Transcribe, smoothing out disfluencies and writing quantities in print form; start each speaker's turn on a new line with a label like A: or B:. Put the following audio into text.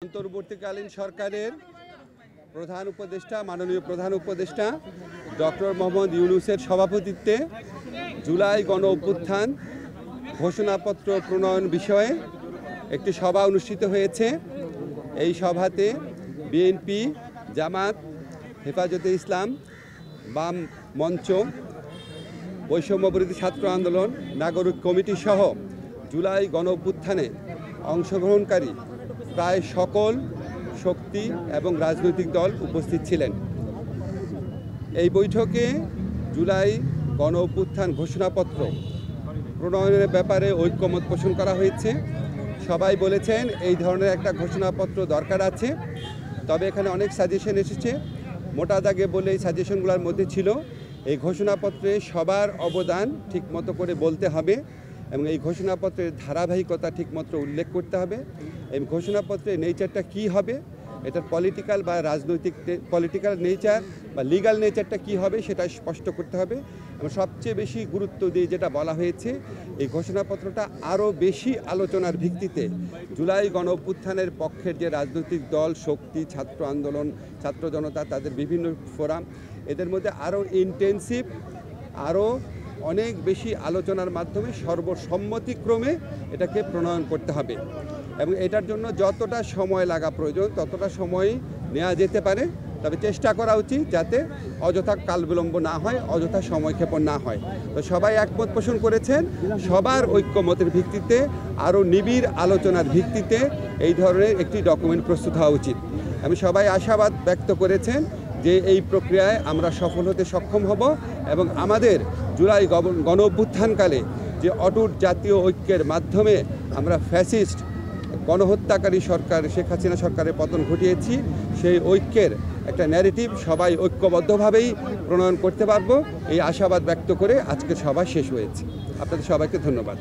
A: অন্তর্বর্তীকালীন সরকারের প্রধান উপদেষ্টা মাননীয় প্রধান উপদেষ্টা ডক্টর মোহাম্মদ ইউনূসের সভাপতিত্বে জুলাই গণ অভ্যুত্থান ঘোষণাপত্র প্রণয়ন বিষয়ে একটি সভা অনুষ্ঠিত হয়েছে। এই সভাতে বিএনপি, জামাত, হেফাজতে ইসলাম, বাম মঞ্চ, বৈষম্যবিরোধী ছাত্র আন্দোলন, নাগরিক কমিটি সহ জুলাই গণ অভ্যুত্থানে অংশগ্রহণকারী প্রায় সকল শক্তি এবং রাজনৈতিক দল উপস্থিত ছিলেন। এই বৈঠকে জুলাই গণ অভ্যুত্থান ঘোষণাপত্র প্রণয়নের ব্যাপারে ঐক্যমত পোষণ করা হয়েছে। সবাই বলেছেন এই ধরনের একটা ঘোষণাপত্র দরকার আছে, তবে এখানে অনেক সাজেশন এসেছে। মোটা দাগে বলে এই সাজেশনগুলোর মধ্যে ছিল এই ঘোষণাপত্রে সবার অবদান ঠিকমতো করে বলতে হবে এবং এই ঘোষণাপত্রের ধারাবাহিকতা ঠিকমতো উল্লেখ করতে হবে। এই ঘোষণাপত্রের নেচারটা কী হবে, এটার পলিটিক্যাল বা রাজনৈতিক পলিটিক্যাল নেচার বা লিগ্যাল নেচারটা কী হবে সেটা স্পষ্ট করতে হবে। এবং সবচেয়ে বেশি গুরুত্ব দিয়ে যেটা বলা হয়েছে, এই ঘোষণাপত্রটা আরও বেশি আলোচনার ভিত্তিতে জুলাই গণ অভ্যুত্থানের পক্ষের যে রাজনৈতিক দল, শক্তি, ছাত্র আন্দোলন, ছাত্র জনতা, তাদের বিভিন্ন ফোরাম, এদের মধ্যে আরও ইন্টেন্সিভ, আরও অনেক বেশি আলোচনার মাধ্যমে সর্বসম্মতিক্রমে এটাকে প্রণয়ন করতে হবে এবং এটার জন্য যতটা সময় লাগা প্রয়োজন ততটা সময় নেওয়া যেতে পারে, তবে চেষ্টা করা উচিত যাতে অযথা কালবিলম্ব না হয়, অযথা সময়ক্ষেপণ না হয়। তো সবাই একমত পোষণ করেছেন সবার ঐক্যমতের ভিত্তিতে আরও নিবিড় আলোচনার ভিত্তিতে এই ধরনের একটি ডকুমেন্ট প্রস্তুত হওয়া উচিত। আমি সবাই আশাবাদ ব্যক্ত করেছেন যে এই প্রক্রিয়ায় আমরা সফল হতে সক্ষম হব এবং আমাদের জুলাই গণ অভ্যুত্থানকালে যে অটুট জাতীয় ঐক্যের মাধ্যমে আমরা ফ্যাসিস্ট গণহত্যাকারী সরকার শেখ হাসিনা সরকারের পতন ঘটিয়েছি, সেই ঐক্যের একটা ন্যারেটিভ সবাই ঐক্যবদ্ধভাবেই প্রণয়ন করতে পারবো, এই আশাবাদ ব্যক্ত করে আজকের সভা শেষ হয়েছে। আপনাদের সবাইকে ধন্যবাদ।